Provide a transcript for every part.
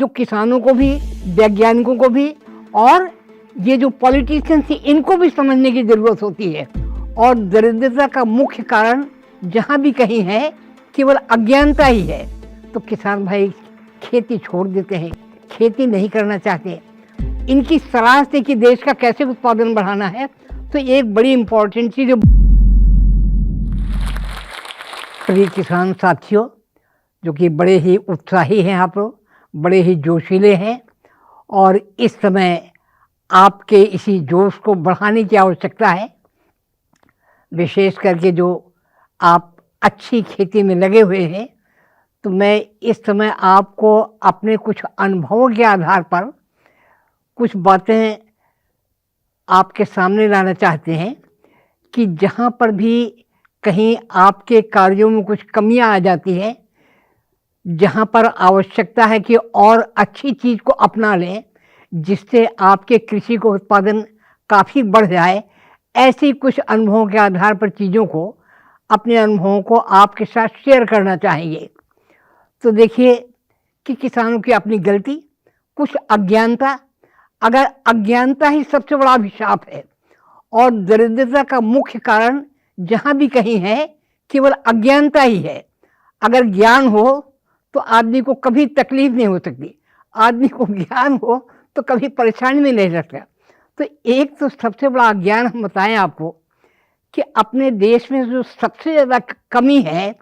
जो किसानों को भी, वैज्ञानिकों को भी और ये जो पॉलिटिशियंस हैं इनको भी समझने की ज़रूरत होती है। और दरिद्रता का मुख्य कारण जहाँ भी कहीं है केवल अज्ञानता ही है। तो किसान भाई खेती छोड़ देते हैं, खेती नहीं करना चाहते। इनकी सलाह से कि देश का कैसे उत्पादन बढ़ाना है, तो एक बड़ी इम्पोर्टेंट चीज़ सभी किसान साथियों जो कि बड़े ही उत्साही हैं, आप लोग बड़े ही जोशीले हैं और इस समय आपके इसी जोश को बढ़ाने की आवश्यकता है। विशेष करके जो आप अच्छी खेती में लगे हुए हैं, तो मैं इस समय आपको अपने कुछ अनुभवों के आधार पर कुछ बातें आपके सामने लाना चाहते हैं कि जहाँ पर भी कहीं आपके कार्यों में कुछ कमियां आ जाती हैं, जहाँ पर आवश्यकता है कि और अच्छी चीज़ को अपना लें जिससे आपके कृषि को उत्पादन काफ़ी बढ़ जाए, ऐसी कुछ अनुभवों के आधार पर चीज़ों को, अपने अनुभवों को आपके साथ शेयर करना चाहेंगे। तो देखिए कि किसानों की अपनी गलती, कुछ अज्ञानता, अगर अज्ञानता ही सबसे बड़ा अभिशाप है और दरिद्रता का मुख्य कारण जहाँ भी कहीं है केवल अज्ञानता ही है। अगर ज्ञान हो तो आदमी को कभी तकलीफ नहीं हो सकती, आदमी को ज्ञान हो तो कभी परेशानी में नहीं रहता। तो एक तो सबसे बड़ा अज्ञान हम बताएं आपको कि अपने देश में जो सबसे ज़्यादा कमी है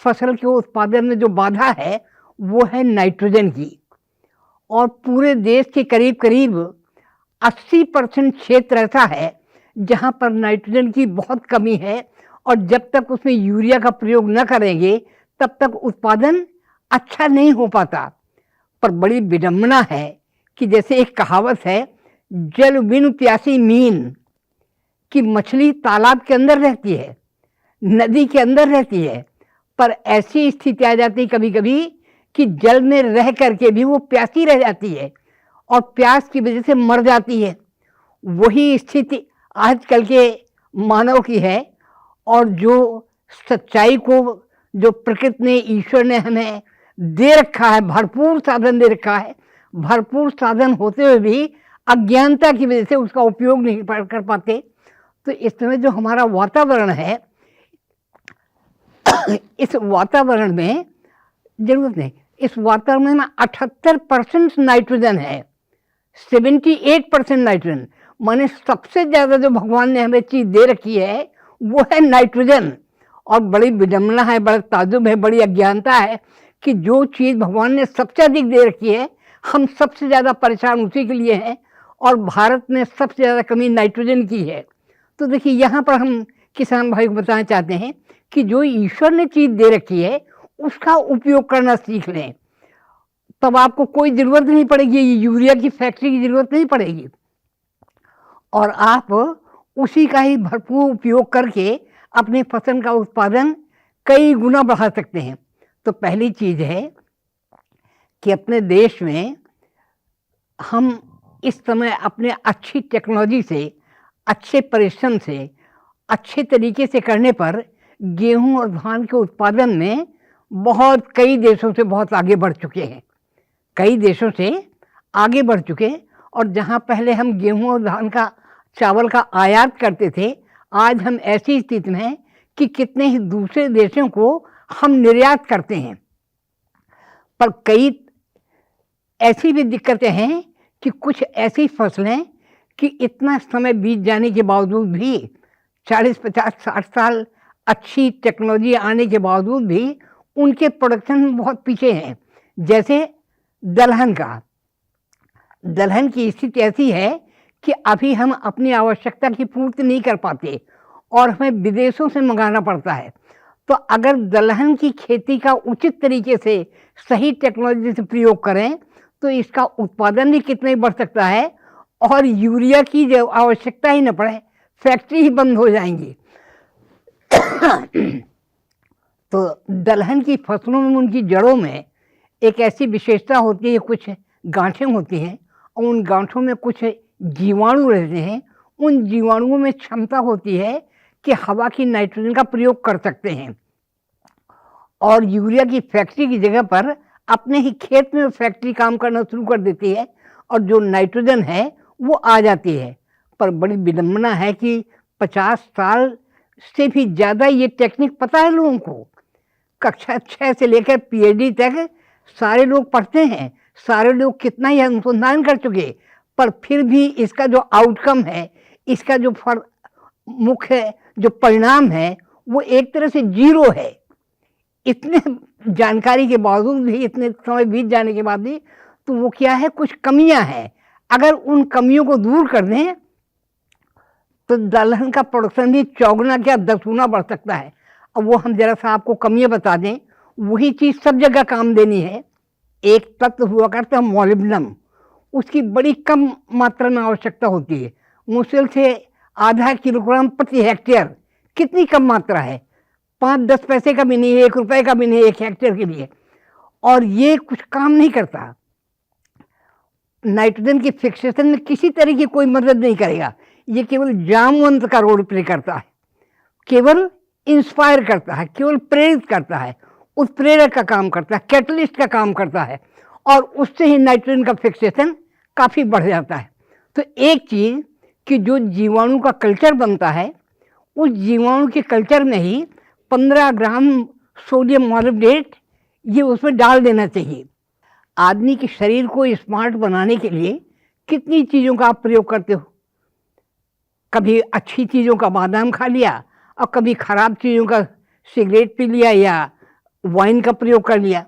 फसल के उत्पादन में, जो बाधा है वो है नाइट्रोजन की। और पूरे देश के करीब करीब 80% क्षेत्र ऐसा है जहाँ पर नाइट्रोजन की बहुत कमी है और जब तक उसमें यूरिया का प्रयोग न करेंगे तब तक उत्पादन अच्छा नहीं हो पाता। पर बड़ी विडंबना है कि जैसे एक कहावत है, जल बिनु प्यासी मीन, कि मछली तालाब के अंदर रहती है, नदी के अंदर रहती है, पर ऐसी स्थिति आ जाती कभी कभी कि जल में रह करके भी वो प्यासी रह जाती है और प्यास की वजह से मर जाती है। वही स्थिति आजकल के मानव की है। और जो सच्चाई को, जो प्रकृति ने, ईश्वर ने हमें दे रखा है, भरपूर साधन दे रखा है, भरपूर साधन होते हुए भी अज्ञानता की वजह से उसका उपयोग नहीं कर पाते। तो इस समय जो हमारा वातावरण है, इस वातावरण में जरूरत नहीं, इस वातावरण में 78% नाइट्रोजन है, 78% नाइट्रोजन, माने सबसे ज़्यादा जो भगवान ने हमें चीज़ दे रखी है वो है नाइट्रोजन। और बड़ी विडंबना है, बड़ा ताज्जुब है, बड़ी अज्ञानता है कि जो चीज़ भगवान ने सबसे अधिक दे रखी है हम सबसे ज़्यादा परेशान उसी के लिए हैं और भारत में सबसे ज़्यादा कमी नाइट्रोजन की है। तो देखिए यहाँ पर हम किसान भाई को बताना चाहते हैं कि जो ईश्वर ने चीज़ दे रखी है उसका उपयोग करना सीख लें, तब आपको कोई ज़रूरत नहीं पड़ेगी, यूरिया की फैक्ट्री की ज़रूरत नहीं पड़ेगी और आप उसी का ही भरपूर उपयोग करके अपने फसल का उत्पादन कई गुना बढ़ा सकते हैं। तो पहली चीज़ है कि अपने देश में हम इस समय अपने अच्छी टेक्नोलॉजी से, अच्छे परिश्रम से, अच्छे तरीके से करने पर गेहूं और धान के उत्पादन में कई देशों से बहुत आगे बढ़ चुके हैं, कई देशों से आगे बढ़ चुके हैं। और जहां पहले हम गेहूं और धान का, चावल का आयात करते थे, आज हम ऐसी स्थिति में हैं कि कितने ही दूसरे देशों को हम निर्यात करते हैं। पर कई ऐसी भी दिक्कतें हैं कि कुछ ऐसी फसलें कि इतना समय बीत जाने के बावजूद भी, 40, 50, 60 साल अच्छी टेक्नोलॉजी आने के बावजूद भी उनके प्रोडक्शन में बहुत पीछे हैं। जैसे दलहन का, दलहन की स्थिति ऐसी है कि अभी हम अपनी आवश्यकता की पूर्ति नहीं कर पाते और हमें विदेशों से मंगाना पड़ता है। तो अगर दलहन की खेती का उचित तरीके से सही टेक्नोलॉजी से प्रयोग करें तो इसका उत्पादन भी कितना ही बढ़ सकता है और यूरिया की जो आवश्यकता ही न पड़े, फैक्ट्री ही बंद हो जाएंगी। तो दलहन की फसलों में, उनकी जड़ों में एक ऐसी विशेषता होती है, कुछ गांठें होती हैं और उन गांठों में कुछ जीवाणु रहते हैं। उन जीवाणुओं में क्षमता होती है कि हवा की नाइट्रोजन का प्रयोग कर सकते हैं और यूरिया की फैक्ट्री की जगह पर अपने ही खेत में फैक्ट्री काम करना शुरू कर देती है और जो नाइट्रोजन है वो आ जाती है। पर बड़ी विडंबना है कि 50 साल से भी ज़्यादा ये टेक्निक पता है लोगों को। कक्षा 6 से लेकर पीएचडी तक सारे लोग पढ़ते हैं, सारे लोग कितना ही अनुसंधान कर चुके, पर फिर भी इसका जो आउटकम है, इसका जो मुख्य जो परिणाम है वो एक तरह से जीरो है। इतने जानकारी के बावजूद भी, इतने समय बीत जाने के बाद भी, तो वो क्या है, कुछ कमियां हैं। अगर उन कमियों को दूर कर दें तो दलहन का प्रोडक्शन भी 4 गुना क्या 10 गुना बढ़ सकता है। अब वो हम जरा सा आपको कमियां बता दें, वही चीज़ सब जगह काम देनी है। एक तत्व हुआ करता है मोलिब्डेनम, उसकी बड़ी कम मात्रा में आवश्यकता होती है, मुश्किल से आधा किलोग्राम प्रति हेक्टेयर। कितनी कम मात्रा है, 5-10 पैसे का भी नहीं है, 1 रुपए का भी नहीं है 1 हेक्टेयर के लिए, और ये कुछ काम नहीं करता। नाइट्रोजन की फिक्सेशन में किसी तरह की कोई मदद नहीं करेगा, ये केवल जामवंत का रोल प्ले करता है, केवल इंस्पायर करता है, केवल प्रेरित करता है, उत्प्रेरक का काम करता है, कैटलिस्ट का काम करता है, और उससे ही नाइट्रोजन का फिक्सेशन काफ़ी बढ़ जाता है। तो एक चीज़ कि जो जीवाणु का कल्चर बनता है, उस जीवाणु के कल्चर में ही 15 ग्राम सोडियम मॉलिब्डेट ये उसमें डाल देना चाहिए। आदमी के शरीर को स्मार्ट बनाने के लिए कितनी चीज़ों का आप प्रयोग करते हो। कभी अच्छी चीज़ों का बादाम खा लिया और कभी खराब चीज़ों का सिगरेट पी लिया या वाइन का प्रयोग कर लिया।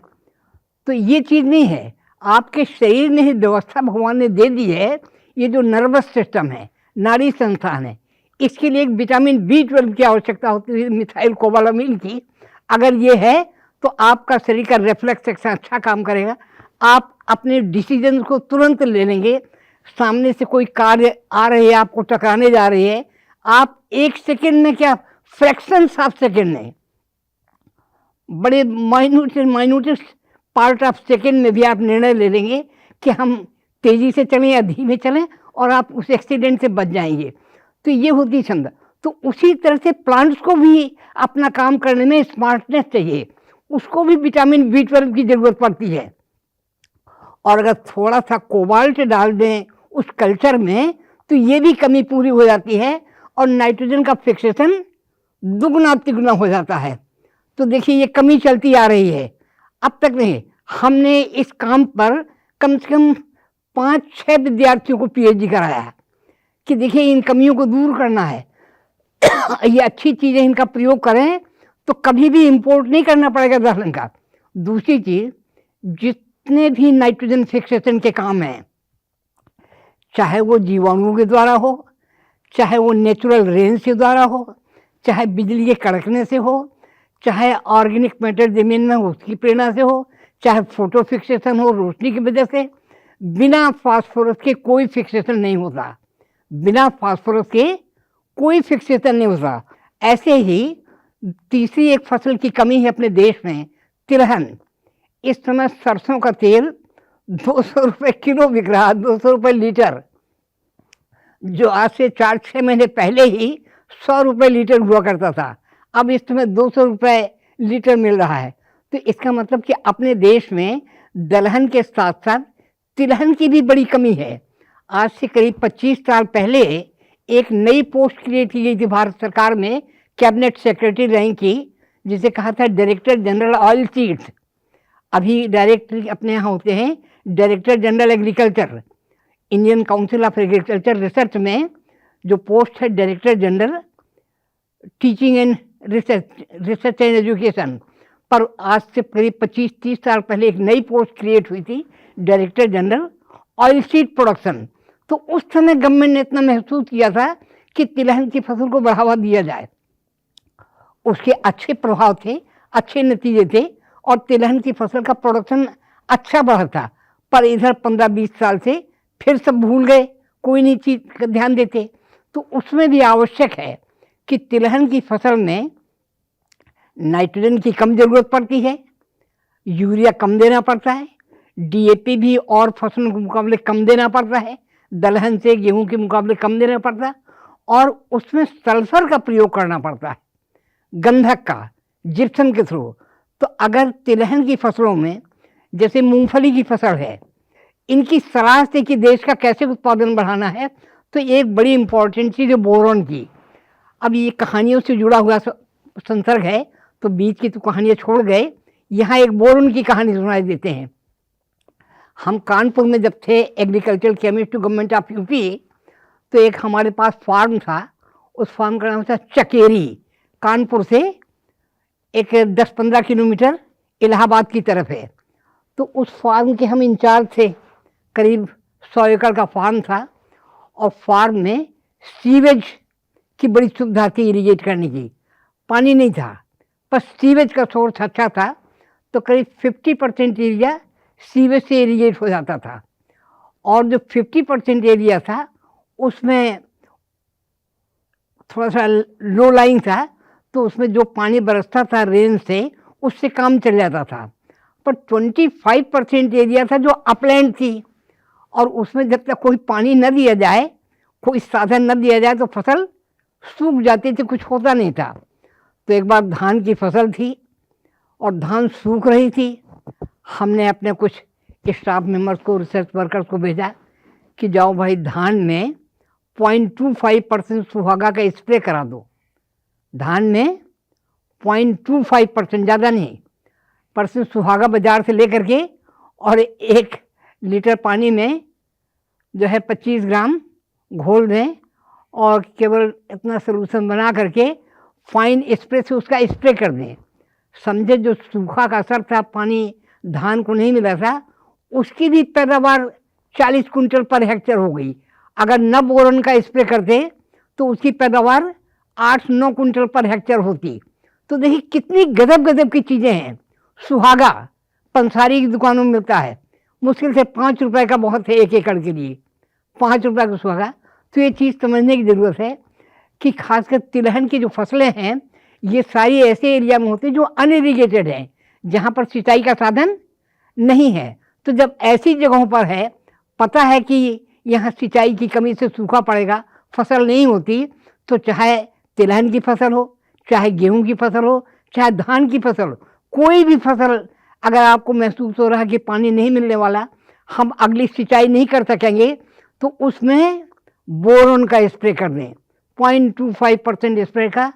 तो ये चीज़ नहीं है, आपके शरीर में ही व्यवस्था भगवान ने दे दी है। ये जो नर्वस सिस्टम है, नाड़ी संस्थान है, इसके लिए एक विटामिन B12 की आवश्यकता होती है, मिथाइल कोबालामिन की। अगर ये है तो आपका शरीर का रिफ्लेक्स एक्शन अच्छा काम करेगा, आप अपने डिसीजन को तुरंत ले लेंगे। सामने से कोई कार आ रही है, आपको टकराने जा रही है, आप 1 सेकेंड में, क्या फ्रैक्शंस ऑफ सेकेंड में, बड़े माइन्यूटेस्ट पार्ट ऑफ सेकेंड में भी आप निर्णय ले लेंगे कि हम तेज़ी से चलें या धीमे चलें, और आप उस एक्सीडेंट से बच जाएंगे। तो ये होती क्षमता। तो उसी तरह से प्लांट्स को भी अपना काम करने में स्मार्टनेस चाहिए, उसको भी विटामिन B12 की ज़रूरत पड़ती है। और अगर थोड़ा सा कोबाल्ट डाल दें उस कल्चर में तो ये भी कमी पूरी हो जाती है और नाइट्रोजन का फिक्सेशन दुगना तिगुना हो जाता है। तो देखिए ये कमी चलती आ रही है, अब तक नहीं। हमने इस काम पर कम से कम 5-6 विद्यार्थियों को PhD कराया कि देखिए इन कमियों को दूर करना है। ये अच्छी चीज़ें इनका प्रयोग करें तो कभी भी इंपोर्ट नहीं करना पड़ेगा दलहन का। दूसरी चीज़, जितने भी नाइट्रोजन फिक्सेशन के काम हैं, चाहे वो जीवाणुओं के द्वारा हो, चाहे वो नेचुरल रेन के द्वारा हो, चाहे बिजली के कड़कने से हो, चाहे ऑर्गेनिक मैटर जमीन में उसकी प्रेरणा से हो, चाहे फोटो फिक्सेशन हो रोशनी की वजह से, बिना फास्फोरस के कोई फिक्सेशन नहीं होता। बिना फास्फोरस के कोई फिक्सेशन नहीं होता। ऐसे ही तीसरी एक फसल की कमी है अपने देश में, तिलहन। इस समय सरसों का तेल 200 रुपये किलो बिक रहा, 200 रुपये लीटर, जो आज से 4-6 महीने पहले ही 100 रुपये लीटर हुआ करता था, अब इस समय 200 रुपये लीटर मिल रहा है। तो इसका मतलब कि अपने देश में दलहन के साथ साथ तिलहन की भी बड़ी कमी है। आज से करीब 25 साल पहले एक नई पोस्ट क्रिएट की गई थी भारत सरकार में, कैबिनेट सेक्रेटरी रैंक की, जिसे कहा था डायरेक्टर जनरल ऑयल सीड्स। अभी डायरेक्टर अपने यहाँ होते हैं director general agriculture. Indian council of agriculture research में जो पोस्ट है director general teaching and research and education, पर आज से करीब 25-30 साल पहले एक नई पोस्ट क्रिएट हुई थी director general oil seed production. तो उस समय गवर्नमेंट ने इतना महसूस किया था कि तिलहन की फसल को बढ़ावा दिया जाए, उसके अच्छे प्रभाव थे, अच्छे नतीजे थे और तिलहन की फसल का प्रोडक्शन अच्छा बढ़ा था। पर इधर 15-20 साल से फिर सब भूल गए, कोई नहीं चीज़ का ध्यान देते। तो उसमें भी आवश्यक है कि तिलहन की फसल में नाइट्रोजन की कम ज़रूरत पड़ती है, यूरिया कम देना पड़ता है, DAP भी और फसलों के मुकाबले कम देना पड़ता है, दलहन से गेहूं के मुकाबले कम देना पड़ता है, और उसमें सल्फर का प्रयोग करना पड़ता है, गंधक का, जिप्सम के थ्रू। तो अगर तिलहन की फसलों में जैसे मूंगफली की फसल है, इनकी सलाह से कि देश का कैसे उत्पादन बढ़ाना है, तो एक बड़ी इंपॉर्टेंट चीज़ है बोरोन की। अब ये कहानियों से जुड़ा हुआ संसर्ग है, तो बीच की तो कहानियाँ छोड़ गए, यहाँ एक बोरोन की कहानी सुनाई देते हैं। हम कानपुर में जब थे agriculture chemist to government of UP, तो एक हमारे पास फार्म था, उस फार्म का नाम था चकेरी, कानपुर से एक 10-15 किलोमीटर इलाहाबाद की तरफ है। तो उस फार्म के हम इंचार्ज थे, करीब 100 एकड़ का फार्म था, और फार्म में सीवेज की बड़ी सुविधा थी इरीगेट करने की। पानी नहीं था, पर सीवेज का सोर्स अच्छा था, तो करीब 50% एरिया सीवेज से इरीगेट हो जाता था, और जो 50% एरिया था उसमें थोड़ा सा लो लाइन था, तो उसमें जो पानी बरसता था रेन से, उससे काम चल जाता था। पर 25% एरिया था जो अपलैंड थी, और उसमें जब तक कोई पानी न दिया जाए, कोई साधन न दिया जाए, तो फसल सूख जाती थी, कुछ होता नहीं था। तो एक बार धान की फसल थी और धान सूख रही थी, हमने अपने कुछ स्टाफ मेंबर्स को, रिसर्च वर्कर्स को भेजा कि जाओ भाई धान में 0.25% सुहागा का स्प्रे करा दो। धान में 0.25%, ज़्यादा नहीं, परसेंट सुहागा बाजार से लेकर के, और 1 लीटर पानी में जो है 25 ग्राम घोल दें, और केवल इतना सोल्यूशन बना करके फाइन स्प्रे से उसका स्प्रे कर दें। समझे जो सूखा का असर था, पानी धान को नहीं मिला था, उसकी भी पैदावार 40 कुंटल पर हेक्टेयर हो गई। अगर न बोरन का स्प्रे करते तो उसकी पैदावार 8-9 कुंटल पर हेक्टेयर होती। तो देखिए कितनी गजब गजब की चीज़ें हैं। सुहागा पंसारी की दुकानों में मिलता है, मुश्किल से 5 रुपए का बहुत है 1 एकड़ के लिए, 5 रुपए का सुहागा। तो ये चीज़ समझने की ज़रूरत है कि खासकर तिलहन की जो फसलें हैं, ये सारी ऐसे एरिया में होती हैं जो अनइरीगेटेड हैं, जहाँ पर सिंचाई का साधन नहीं है। तो जब ऐसी जगहों पर है, पता है कि यहाँ सिंचाई की कमी से सूखा पड़ेगा, फसल नहीं होती, तो चाहे तिलहन की फसल हो, चाहे गेहूं की फसल हो, चाहे धान की फसल हो, कोई भी फसल अगर आपको महसूस हो रहा है कि पानी नहीं मिलने वाला, हम अगली सिंचाई नहीं कर सकेंगे, तो उसमें बोरोन का स्प्रे कर दें। 0.25% स्प्रे का।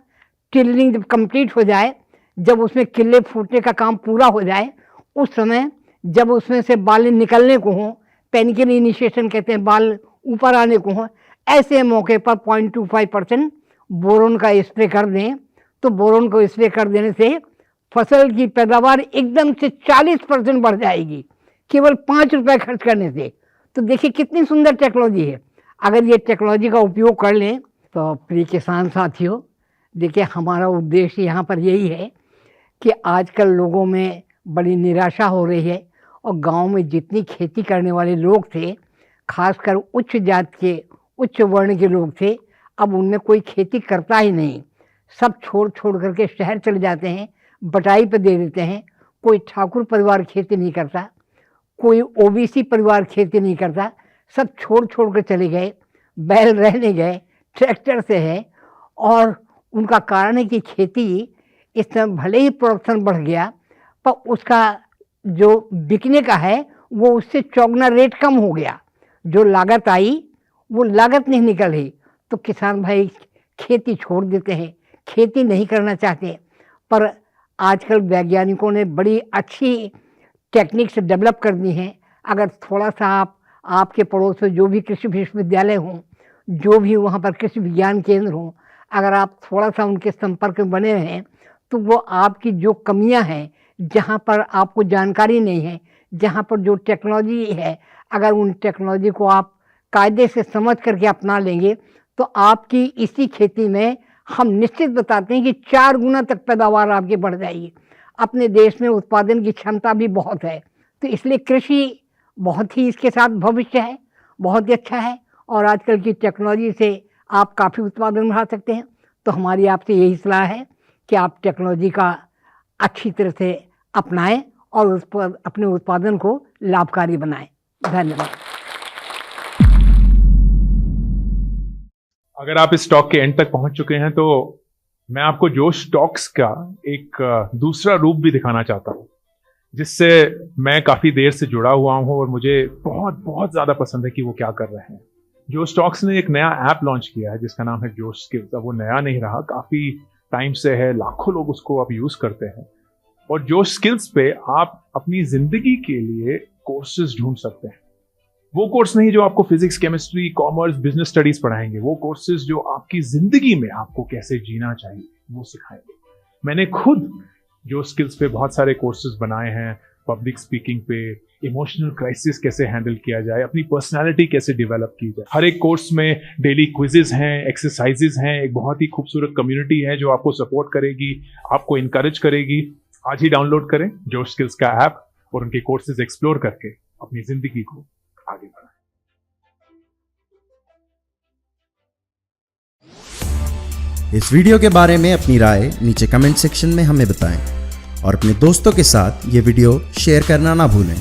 टिलरिंग जब कंप्लीट हो जाए, जब उसमें किल्ले फूटने का काम पूरा हो जाए, उस समय जब उसमें से बाल निकलने को हों, पेनिकल इनिशिएशन कहते हैं, बाल ऊपर आने को हों, ऐसे मौके पर 0.25% बोरोन का स्प्रे कर दें। तो बोरोन को स्प्रे कर देने से फसल की पैदावार एकदम से 40% बढ़ जाएगी, केवल 5 रुपए खर्च करने से। तो देखिए कितनी सुंदर टेक्नोलॉजी है। अगर ये टेक्नोलॉजी का उपयोग कर लें तो प्रिय किसान साथियों, देखिए हमारा उद्देश्य यहाँ पर यही है कि आजकल लोगों में बड़ी निराशा हो रही है, और गांव में जितनी खेती करने वाले लोग थे, खासकर उच्च जात के, उच्च वर्ण के लोग थे, अब उनमें कोई खेती करता ही नहीं। सब छोड़ छोड़ करके शहर चले जाते हैं, बटाई पर दे देते हैं। कोई ठाकुर परिवार खेती नहीं करता, कोई ओबीसी परिवार खेती नहीं करता, सब छोड़ छोड़ कर चले गए, बैल रहने गए, ट्रैक्टर से है। और उनका कारण है कि खेती इस समय भले ही प्रोडक्शन बढ़ गया, पर उसका जो बिकने का है वो उससे चौगुना रेट कम हो गया। जो लागत आई वो लागत नहीं निकल रही, तो किसान भाई खेती छोड़ देते हैं, खेती नहीं करना चाहते। पर आजकल वैज्ञानिकों ने बड़ी अच्छी टेक्निक्स डेवलप कर दी हैं। अगर थोड़ा सा आपके पड़ोस में जो भी कृषि विश्वविद्यालय हों, जो भी वहाँ पर कृषि विज्ञान केंद्र हों, अगर आप थोड़ा सा उनके संपर्क में बने रहें, तो वो आपकी जो कमियां हैं, जहाँ पर आपको जानकारी नहीं है, जहाँ पर जो टेक्नोलॉजी है, अगर उन टेक्नोलॉजी को आप कायदे से समझ करके अपना लेंगे, तो आपकी इसी खेती में हम निश्चित बताते हैं कि 4 गुना तक पैदावार आपकी बढ़ जाएगी। अपने देश में उत्पादन की क्षमता भी बहुत है, तो इसलिए कृषि बहुत ही इसके साथ भविष्य है, बहुत ही अच्छा है। और आजकल की टेक्नोलॉजी से आप काफ़ी उत्पादन बढ़ा सकते हैं। तो हमारी आपसे यही सलाह है कि आप टेक्नोलॉजी का अच्छी तरह से अपनाएं और उस पर अपने उत्पादन को लाभकारी बनाएं। धन्यवाद। अगर आप इस टॉक के एंड तक पहुंच चुके हैं, तो मैं आपको जोश टॉक्स का एक दूसरा रूप भी दिखाना चाहता हूं, जिससे मैं काफी देर से जुड़ा हुआ हूं और मुझे बहुत बहुत ज्यादा पसंद है कि वो क्या कर रहे हैं। जोश स्टॉक्स ने एक नया ऐप लॉन्च किया है जिसका नाम है जोश स्किल्स। अब वो नया नहीं रहा, काफी टाइम से है, लाखों लोग उसको अब यूज करते हैं। और जोश स्किल्स पे आप अपनी जिंदगी के लिए कोर्सेज ढूंढ सकते हैं। वो कोर्स नहीं जो आपको physics, chemistry, commerce, business studies पढ़ाएंगे, वो कोर्सेज जो आपकी जिंदगी में आपको कैसे जीना चाहिए वो सिखाएंगे। मैंने खुद जोश स्किल्स पे बहुत सारे कोर्सेज बनाए हैं, पब्लिक स्पीकिंग पे, इमोशनल क्राइसिस कैसे हैंडल किया जाए, अपनी पर्सनालिटी कैसे डेवलप की जाए। हर एक कोर्स में डेली क्विजेज हैं, एक्सरसाइजेज हैं, एक बहुत ही खूबसूरत कम्युनिटी है जो आपको सपोर्ट करेगी, आपको इनकरेज करेगी। आज ही डाउनलोड करें जोश स्किल्स का ऐप और उनके कोर्सेज एक्सप्लोर करके अपनी जिंदगी को आगे बढ़ाएं। इस वीडियो के बारे में अपनी राय नीचे कमेंट सेक्शन में हमें बताएं और अपने दोस्तों के साथ ये वीडियो शेयर करना ना भूलें।